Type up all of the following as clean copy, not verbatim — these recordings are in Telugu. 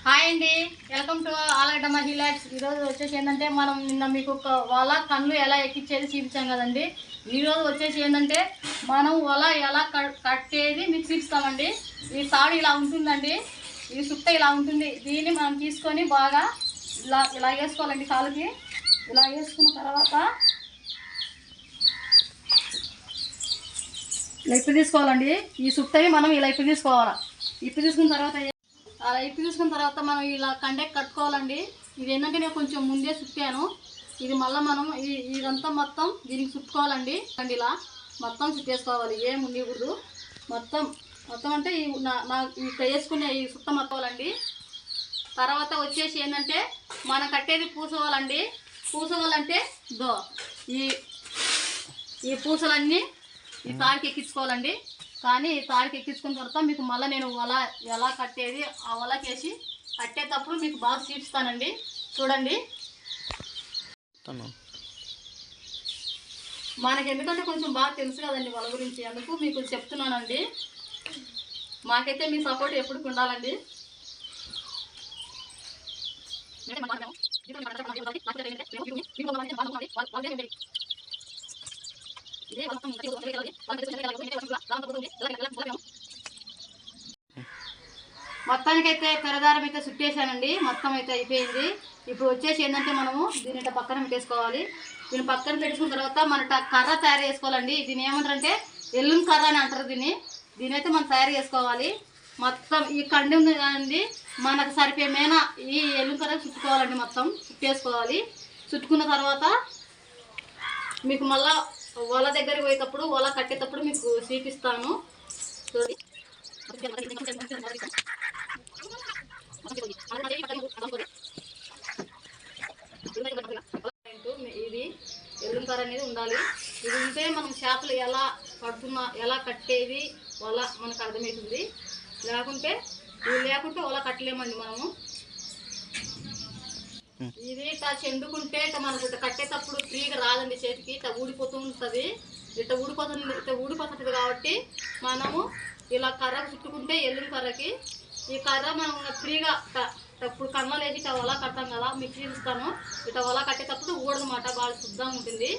హాయ్ అండి, వెల్కమ్ టు ఆలగడ్డ హిలాక్స్. ఈరోజు వచ్చేసి ఏంటంటే మనం నిన్న మీకు వల కళ్ళు ఎలా ఎక్కించేది చూపించాం కదండి. ఈరోజు వచ్చేసి ఏంటంటే మనం వల ఎలా కట్టేది మీకు చూపిస్తామండి. ఈ తాడు ఇలా ఉంటుందండి, ఈ సుట్ట ఇలా ఉంటుంది. దీన్ని మనం తీసుకొని బాగా ఇలా ఇలా వేసుకోవాలండి. కాలుకి ఇలా వేసుకున్న తర్వాత ఇలా ఇప్పి తీసుకోవాలండి. ఈ సుట్టని మనం ఇలా ఇప్పి తీసుకోవాలి. ఇప్పి తీసుకున్న తర్వాత అలా ఇప్పి తీసుకున్న తర్వాత మనం ఇలా కండెక్ట్ కట్టుకోవాలండి. ఇది ఏంటంటే నేను కొంచెం ముందే చుట్టాను. ఇది మళ్ళీ మనం ఇదంతా మొత్తం దీనికి చుట్టుకోవాలండి. అండి ఇలా మొత్తం చుట్టేసుకోవాలి, ఏం ఉండకూడదు. మొత్తం మొత్తం అంటే ఇక్కడ వేసుకునే ఈ సుట్ట మొత్తాలండి. తర్వాత వచ్చేసి ఏంటంటే మనం కట్టేది పూసవాలండి. పూసవాలంటే దో ఈ పూసలన్నీ ఈ తాడికి ఎక్కించుకోవాలండి. కానీ తాడికి ఎక్కించుకున్న తర్వాత మీకు మళ్ళీ నేను వల ఎలా కట్టేది ఆ వలకేసి కట్టేటప్పుడు మీకు బాగా చూపిస్తానండి. చూడండి. మనకి ఎందుకంటే కొంచెం బాగా తెలుసు కదండి వల గురించి, అందుకు మీకు చెప్తున్నానండి. మాకైతే మీ సపోర్ట్ ఎప్పుడు ఉండాలండి. మొత్తానికైతే పెరదారం అయితే చుట్టేసానండి. మొత్తం అయితే అయిపోయింది. ఇప్పుడు వచ్చేసి ఏంటంటే మనము దీని పక్కన పెట్టేసుకోవాలి. దీన్ని పక్కన పెట్టుకున్న తర్వాత మన కర్ర తయారు చేసుకోవాలండి. దీన్ని ఏమంటారంటే ఎల్లుం కర్ర అని అంటారు. దీనైతే మనం తయారు చేసుకోవాలి. మొత్తం ఈ కండి ఉంది కదండి, మనకు సరిపోయే మేన ఈ ఎల్లుం కర్ర చుట్టుకోవాలండి. మొత్తం చుట్టేసుకోవాలి. చుట్టుకున్న తర్వాత మీకు మళ్ళా వల దగ్గరికి పోయేటప్పుడు వల కట్టేటప్పుడు మీకు చూపిస్తాను. ఇది ఎల్లుంకర అనేది ఉండాలి. ఇది ఉంటే మనం చేపలు ఎలా కట్టేది వల మనకు అర్థమవుతుంది. లేకుంటే వల కట్టలేమండి మనము. ఇది చెందుకుంటే మనకు కట్టేటప్పుడు ఫ్రీగా రాదండి, చేతికి ఊడిపోతూ ఉంటుంది. ఇట్లా ఊడిపోతుంది కాబట్టి మనము ఇలా కర్రకు చుట్టుకుంటే ఎల్లుం కర్రకి ఈ కర్ర మనం ఫ్రీగా ఇప్పుడు కన్నలు వేసి ఇట్లా వల కడతాం కదా, మీకు చూపిస్తాను. ఇట్లా వల కట్టేటప్పుడు ఊడదన్నమాట, బాగా శుద్ధంగా ఉంటుంది.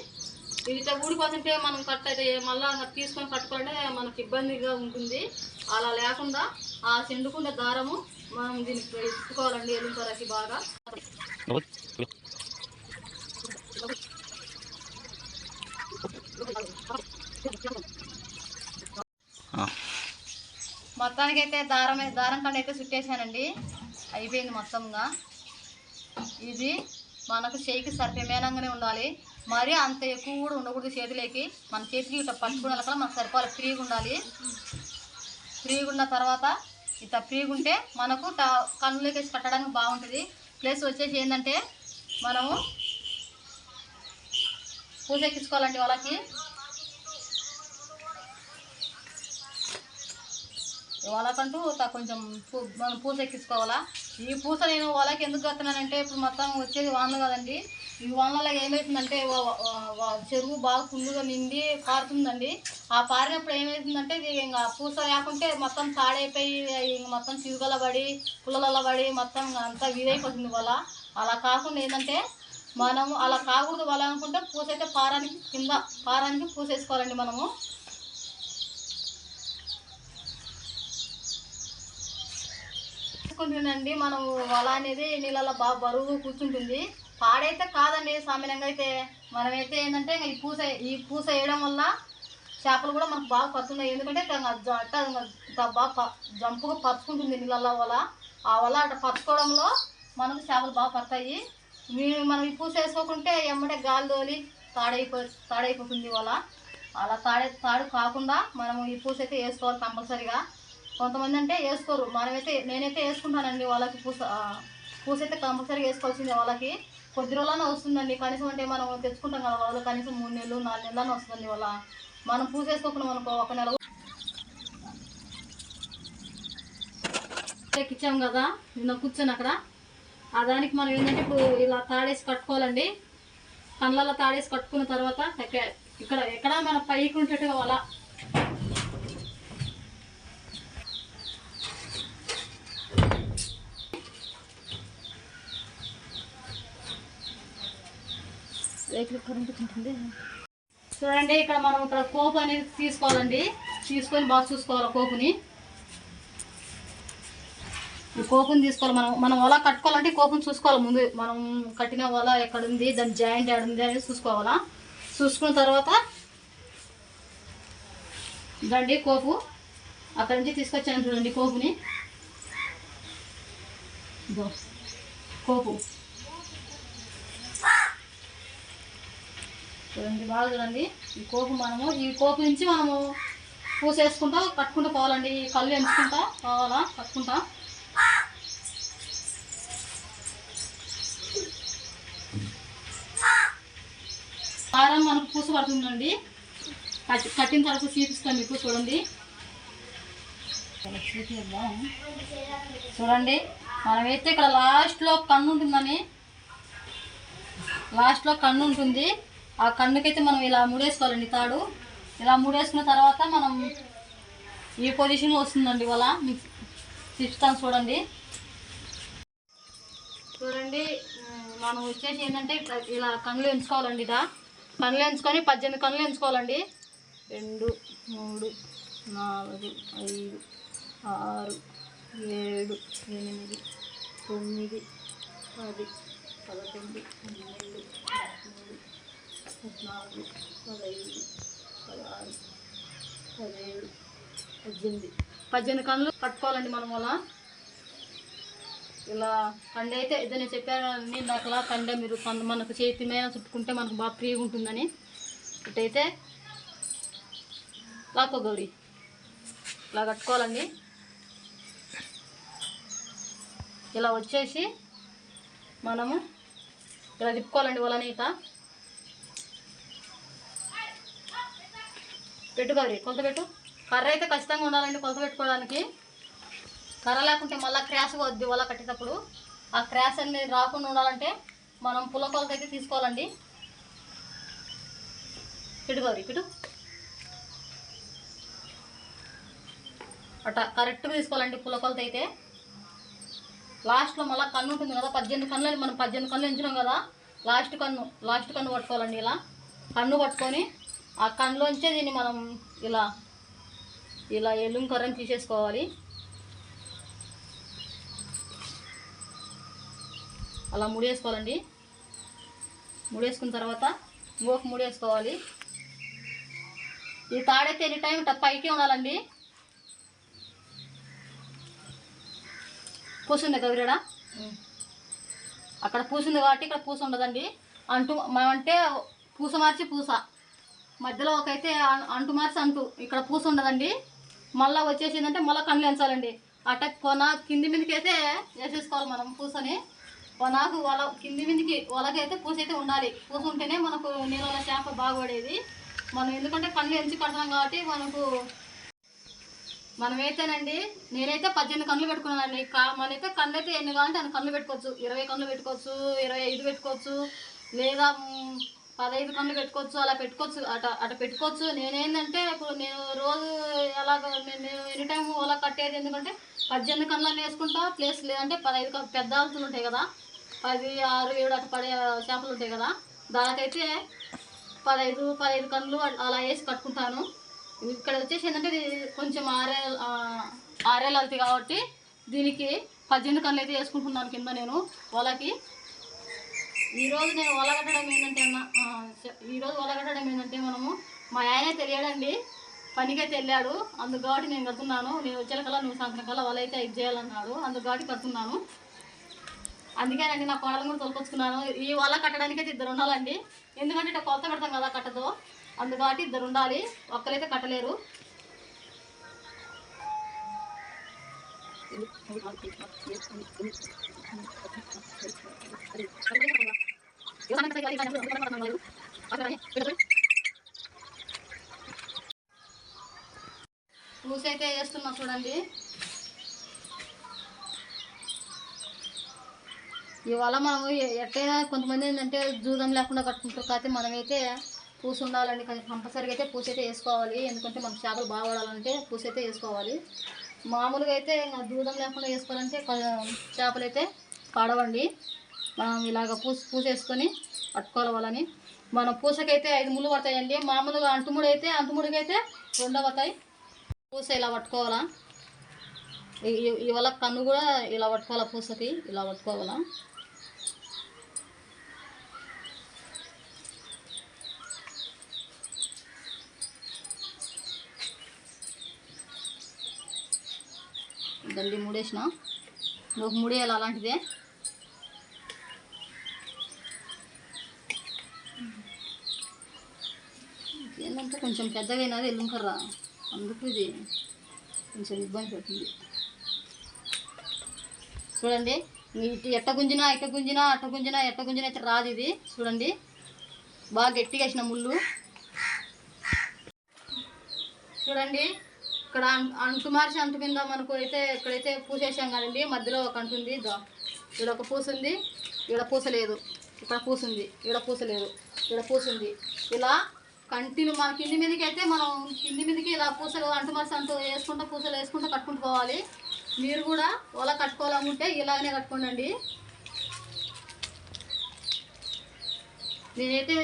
ఇది ఇట్లా ఊడిపోతుంటే మనం మళ్ళీ తీసుకొని కట్టుకుంటే మనకు ఇబ్బందిగా ఉంటుంది. అలా లేకుండా ఆ చెండుకున్న దారము మనం దీనికి చుట్టుకోవాలండి ఎల్లుం కర్రకి బాగా. మొత్తానికైతే దారం కండ అయితే చుట్టేసానండి. అయిపోయింది మొత్తంగా. ఇది మనకు చేయికి సరిపోయేనంగానే ఉండాలి. మరి అంత ఎక్కువ కూడా ఉండకూడదు చేతిలోకి. మన చేతికి ఇట్లా పట్టుకునే మనకు సరిపోవాలి, ఫ్రీగా ఉండాలి. ఫ్రీగా ఉన్న తర్వాత ఇట్లా ఫ్రీగా ఉంటే మనకు కన్నులోకి వేసి కట్టడానికి బాగుంటుంది. ప్లస్ వచ్చేసి ఏంటంటే మనము పూస ఎక్కించుకోవాలండి వాళ్ళకి. వాళ్ళకంటూ కొంచెం మనం పూస ఎక్కించుకోవాలా. ఈ పూస నేను వాళ్ళకి ఎందుకు కడుతున్నానంటే ఇప్పుడు మొత్తం వచ్చేది వానలు కదండి. ఈ వానలలో ఏమవుతుందంటే చెరువు బాగా ఫుల్లుగా నిండి పారుతుందండి. ఆ పారినప్పుడు ఏమవుతుందంటే ఇది ఇంకా పూస లేకుంటే మొత్తం తాడైపోయి మొత్తం చిరుగల పడి పుల్లలలో పడి మొత్తం అంతా వీరైపోతుంది వల. అలా కాకుండా ఏంటంటే మనము అలా కాకూడదు వల అనుకుంటే పూస అయితే పారానికి పూస వేసుకోవాలండి మనము. కూర్చుంటుందండి మనం వల అనేది నీళ్ళలో బాగా బరువు కూర్చుంటుంది. పాడైతే కాదండి, సామాన్యంగా అయితే మనమైతే ఏంటంటే ఈ పూస వేయడం వల్ల చేపలు కూడా మనకు బాగా పడుతున్నాయి. ఎందుకంటే బాగా జంపుగా పరుచుకుంటుంది నీళ్ళల్లో వల. ఆ వల అట్లా పరుచుకోవడంలో మనకు చేపలు బాగా పడతాయి. మనం ఈ పూస వేసుకోకుంటే ఎమ్మటే గాలి తోలి తాడైపోతుంది వల. అలా తాడు కాకుండా మనం ఈ పూస అయితే వేసుకోవాలి కంపల్సరీగా. కొంతమంది అంటే వేసుకోరు, నేనైతే వేసుకుంటానండి. వాళ్ళకి పూస అయితే కంపల్సరీగా వేసుకోవాల్సిందే. వాళ్ళకి కొద్ది రోజులనే వస్తుందండి. కనీసం అంటే మనం తెచ్చుకుంటాం కదా వాళ్ళు, కనీసం 3 నెలలు 4 నెలలనే వస్తుంది వాళ్ళ. మనం పూస వేసుకోకుండా మనకు 1 నెల ఎక్కించాం కదా నిన్న కూర్చొని అక్కడ. ఆ దానికి మనం ఏంటంటే ఇప్పుడు ఇలా తాడేసి కట్టుకోవాలండి. కళ్ళల్లో తాడేసి కట్టుకున్న తర్వాత ఎక్కడ మన పైకి ఉంటట్టుగా అలా రేకులు కరెంట్ ఉంటుంది. చూడండి ఇక్కడ మనం ఇక్కడ కోపు అనేది తీసుకోవాలండి. తీసుకొని బాగా చూసుకోవాలి కోపుని. ఈ కోపుని తీసుకోవాలి. మనం వల కట్టుకోవాలంటే కోపుని చూసుకోవాలి. ముందు మనం కట్టిన వల ఎక్కడ ఉంది, దాని జాయింట్ ఎక్కడ ఉంది అనేది చూసుకోవాలా. చూసుకున్న తర్వాత ఇదండి కోపు. అక్కడి నుంచి తీసుకొచ్చాను చూడండి కోపుని. కోపు చూడండి, బాగా చూడండి. ఈ కోపు నుంచి మనము పూసేసుకుంటా కట్టుకుంటూ పోవాలండి. కళ్ళు ఎంచుకుంటా పోవాలా, కట్టుకుంటా. కారం మనకు పూస పడుతుందండి. కట్టిన తర్వాత చూపిస్తాను మీకు. చూడండి చూడండి మనమైతే ఇక్కడ లాస్ట్లో కన్ను ఉంటుందని, లాస్ట్లో కన్ను ఉంటుంది. ఆ కన్నుకైతే మనం ఇలా ముడేసుకోవాలండి తాడు. ఇలా ముడేసుకున్న తర్వాత మనం ఈ పొజిషన్లో వస్తుందండి వల. మీకు చూపిస్తాను చూడండి. చూడండి మనం వచ్చేసి ఏంటంటే ఇలా కన్నులు ఎంచుకోవాలండి. ఇలా కన్నులు ఎంచుకొని 18 కన్నులు ఎంచుకోవాలండి. 2 3 4 5 6 7 8 9 10 11 12 13 14 15 16 17 18 కన్నులు కట్టుకోవాలండి మనం. అలా ఇలా కండ అయితే ఇదే నేను చెప్పాను ఇందాకలా. కండ మీరు మనకు చేతి మీద చుట్టుకుంటే మనకు బాగా ఫ్రీగా ఉంటుందని. ఇటైతే లాక్కో గౌరీ ఇలా కట్టుకోవాలండి. ఇలా వచ్చేసి మనము ఇలా తిప్పుకోవాలండి వలని. ఇక పెట్టు గౌరీ, కొలత పెట్టు. కర్ర అయితే ఖచ్చితంగా ఉండాలండి కొలత పెట్టుకోవడానికి. కర్ర లేకుంటే మళ్ళీ క్రాస్గా వద్ది వల కట్టేటప్పుడు. ఆ క్రాస్ అనేది రాకుండా ఉండాలంటే మనం పుల్ల కొలత అయితే తీసుకోవాలండి. P two Gauri P two. అట్లా కరెక్ట్గా తీసుకోవాలండి పుల్ల కొలత అయితే. లాస్ట్లో మళ్ళీ కన్ను ఉంటుంది కదా, 18 కన్నులు మనం 18 కన్నులు ఎంచినాం కదా. లాస్ట్ కన్ను పట్టుకోవాలండి. ఇలా కన్ను పట్టుకొని ఆ కన్నులోంచే దీన్ని మనం ఇలా ఎల్లుం కర్రని తీసేసుకోవాలి. అలా ముడేసుకోవాలండి. ముడేసుకున్న తర్వాత ఇంకొక ముడేసుకోవాలి. ఈ తాడైతే ఎనీ టైం పైకే ఉండాలండి. పూసింది గౌరీడా, అక్కడ పూసింది కాబట్టి ఇక్కడ పూస ఉండదండి. అంటే పూస మార్చి పూస మధ్యలో ఒకైతే అంటు మార్చి అంటు, ఇక్కడ పూస ఉండదండి. మళ్ళీ వచ్చేసి ఏంటంటే మళ్ళీ కళ్ళు ఎంచాలండి. అట్ట కొన కింది మీదకి అయితే వేసేసుకోవాలి మనం పూసని. కొనాకు కింది మీదకి వలకైతే పూస అయితే ఉండాలి. పూస ఉంటేనే మనకు నీళ్ళ చేప బాగుపడేది. మనం ఎందుకంటే కళ్ళు ఎంచి కడతాం కాబట్టి మనమైతేనండి, నేనైతే 18 కన్నులు పెట్టుకున్నానండి. మనైతే కన్ను అయితే ఎన్ని కావాలంటే అన్ని కన్నులు పెట్టుకోవచ్చు. 20 కన్నులు పెట్టుకోవచ్చు, 25 పెట్టుకోవచ్చు, లేదా 15 కన్నులు పెట్టుకోవచ్చు. అలా పెట్టుకోవచ్చు, అట పెట్టుకోవచ్చు. నేనేంటంటే ఇప్పుడు నేను రోజు నేను ఎనీ టైం ఓలా కట్టేది ఎందుకంటే 18 కన్నులు వేసుకుంటా. ప్లేస్ లేదంటే 15 పెద్ద ఆలుతులు ఉంటాయి కదా, 10, 6, 7 అటు పడే చేపలు ఉంటాయి కదా, దానికైతే 15 కన్నులు అలా వేసి కట్టుకుంటాను. ఇక్కడ వచ్చేసి ఏంటంటే ఇది కొంచెం ఆరేళ్ళు అవుతాయి కాబట్టి దీనికి 18 కన్నులు అయితే వేసుకుంటున్నాను కింద నేను వలకి. ఈరోజు నేను వల కట్టడం ఏంటంటే మనము మా ఆయనే తెలియడండి, పనికైతే వెళ్ళాడు. అందుకు కాబట్టి నేను కడుతున్నాను. నేను వచ్చేకల్లా నువ్వు సాయంత్రం కల్లా వల అయితే ఇది చేయాలన్నాడు. అందుకు కాబట్టి కడుతున్నాను. అందుకేనండి నా కోడలు కూడా తొలకొచ్చుకున్నాను. ఈ వల కట్టడానికి అయితే 2 ఉండాలండి. ఎందుకంటే ఇట్లా కొలత పెడతాం కదా కట్టతో, అందుకు కాబట్టి 2 ఉండాలి. ఒక్కరైతే కట్టలేరు. పూస అయితే వేస్తున్నా చూడండి. ఇవాళ మనం ఎట్టయినా కొంతమంది ఏంటంటే జూదం లేకుండా కట్టుకుంటారు. కాబట్టి మనమైతే పూస ఉండాలండి. కంపల్సరీగా అయితే పూస అయితే వేసుకోవాలి. ఎందుకంటే మన చేపలు బాగా పడాలంటే పూస అయితే వేసుకోవాలి. మామూలుగా అయితే జూదం లేకుండా వేసుకోవాలంటే చేపలు అయితే పడవండి. మనం ఇలాగ పూస వేసుకొని పట్టుకోవాలి వాళ్ళని. మన పూసకైతే 5 ముళ్ళు పడతాయండి. మామూలుగా అంటుముడికి అయితే 2 పడతాయి. పూస ఇలా పట్టుకోవాలా, ఇవాళ కన్ను కూడా ఇలా పట్టుకోవాలా, పూసకి ఇలా పట్టుకోవాలా. దండి ముడేసిన, ఒక ముడేయాలి అలాంటిదే. ఏంటంటే కొంచెం పెద్దగా అయినది ఎల్లుంకర్రా, అందుకు ఇది కొంచెం ఇబ్బంది పడుతుంది. చూడండి, ఇటు ఎట్ట గుంజినా అట్ట గుంజినా అయితే రాదు ఇది. చూడండి, బాగా గట్టిగా వేసిన ముళ్ళు. చూడండి, ఇక్కడ అంటు మార్చి అంటు కింద మనకు అయితే ఇక్కడైతే పూసేసాం కదండి, మధ్యలో ఒక అంటు ఉంది. ఇక్కడ ఒక పూస ఉంది, ఇక్కడ పూస లేదు. ఇక్కడ పూస ఉంది, ఇక్కడ పూస లేదు. ఇక్కడ పూస ఉంది. ఇలా కంటిన్యూ మన కింది మీదకి అయితే మనం కింది మీదకి ఇలా పూసలు అంటు మార్చి అంటూ వేసుకుంటూ పూసలు వేసుకుంటూ కట్టుకుంటూ పోవాలి. మీరు కూడా అలా కట్టుకోవాలనుకుంటే ఇలాగనే కట్టుకోండి. నేనైతే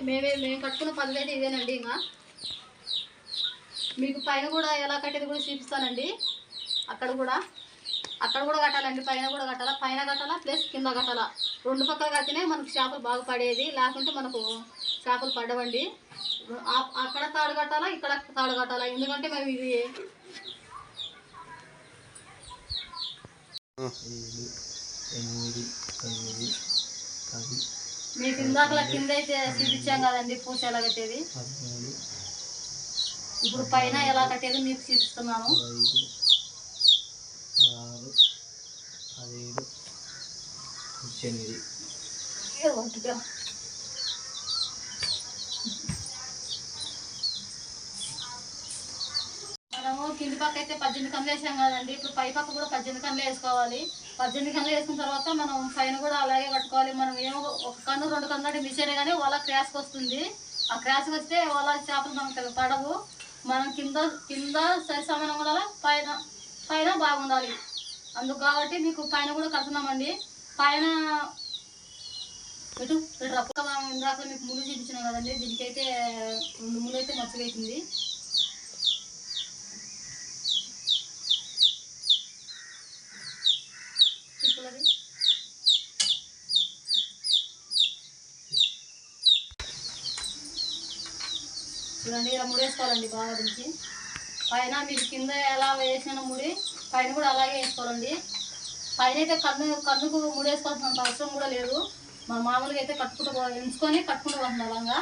మేము కట్టుకున్న పద్ధతి అయితే ఇదేనండి. ఇంకా మీకు పైన కూడా ఎలా కట్టేది కూడా చూపిస్తానండి. అక్కడ కూడా కట్టాలండి. పైన కూడా కట్టాలా, పైన కట్టాలా ప్లస్ కింద కట్టాలా. 2 పక్కలు కట్టినే మనకు చేపలు బాగా పడేది, లేకుంటే మనకు చేపలు పడవండి. అక్కడ తాడు కట్టాలా, ఇక్కడ తాడు కట్టాలా. ఎందుకంటే మేము ఇది మీకు ఇందాకలా కింద అయితే చూపించాం కదండి పూస ఎలా కట్టేది. ఇప్పుడు పైన ఎలా కట్టేది మీకు చూపిస్తున్నాను. 6, 7, 8. మనము కింది పక్క అయితే 18 కన్నులు వేసాం కదండి. ఇప్పుడు పై పక్క కూడా 18 కన్నులు వేసుకోవాలి. 18 కన్నులు వేసుకున్న తర్వాత మనం పైన కూడా అలాగే కట్టుకోవాలి. మనం ఏమో 1 కన్ను 2 కన్ను అంటే మిస్ అయినా కానీ వాళ్ళ క్రాస్కి వస్తుంది. ఆ క్రాస్కి వస్తే వాళ్ళ చేపలు మనకు పడవు. మనం కింద సరి సమానం ఉండాలి, పైన బాగుండాలి. అందుకు కాబట్టి మీకు పైన కూడా కడుతున్నామండి. పైన ఇటు రప్ప ఇందాక మీకు ముళ్ళు చూపించినాం కదండి. దీనికైతే 2 ముళ్ళు అయితే మచ్చగా అవుతుంది. చూడండి, ఇలా ముడేసుకోవాలండి బాగా. దీనికి పైన మీరు కింద ఎలా వేసిన ముడి పైన కూడా అలాగే వేసుకోవాలండి. పైన అయితే కన్నుకు ముడేసుకోవాల్సినంత అవసరం కూడా లేదు. మన మామూలుగా అయితే ఎంచుకొని కట్టుకుంటూ పోతుంది అలాగా.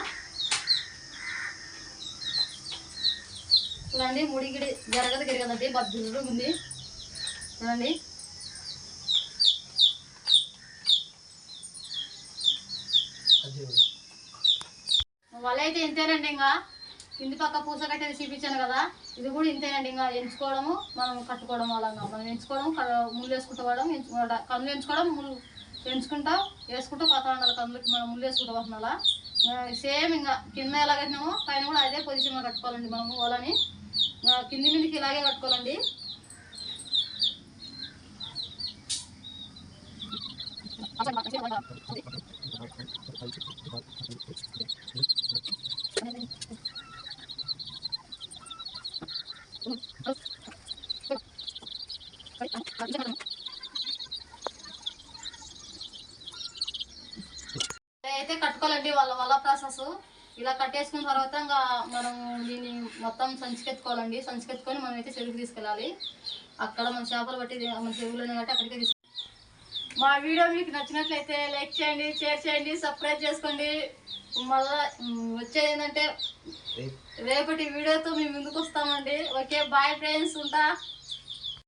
చూడండి, ముడిగిడి గిరగదండి, బద్దులు ఉంది. చూడండి, వల అయితే ఇంతేనండి. ఇంకా కింది పక్క పూసకైతే చూపించాను కదా, ఇది కూడా ఇంతేనండి. ఇంకా ఎంచుకోవడము మనం కట్టుకోవడం అలాగా. మనం ఎంచుకోవడం, ముళ్ళు వేసుకుంటూ కన్నులు ఎంచుకోవడం, ముళ్ళు వేసుకుంటూ పోతా ఉండాలి. కన్నులకి మనం ముళ్ళు వేసుకుంటూ పోతున్నాలా. సేమ్ ఇంకా కింద ఎలా కట్టినామో పైన కూడా అదే పొజిషన్లో కట్టుకోవాలండి. మనము వాళ్ళని కింది మీదకి ఇలాగే కట్టుకోవాలండి. అయితే కట్టుకోవాలండి వాళ్ళ ప్రాసెస్. ఇలా కట్టేసుకున్న తర్వాత ఇంకా మనం దీన్ని మొత్తం సంచికెత్తుకోవాలండి. సంచికెత్తుకొని మనం అయితే చెరువుకి తీసుకెళ్ళాలి. అక్కడ మన చేపలు పట్టి మన చెరువులోనే కట్టి అక్కడికే తీసుకు. మా వీడియో మీకు నచ్చినట్లయితే లైక్ చేయండి, షేర్ చేయండి, సబ్స్క్రైబ్ చేసుకోండి. మళ్ళీ వచ్చేది ఏంటంటే రేపటి వీడియోతో మేము ముందుకు వస్తామండి. ఓకే, బాయ్ ఫ్రెండ్స్, ఉంటా.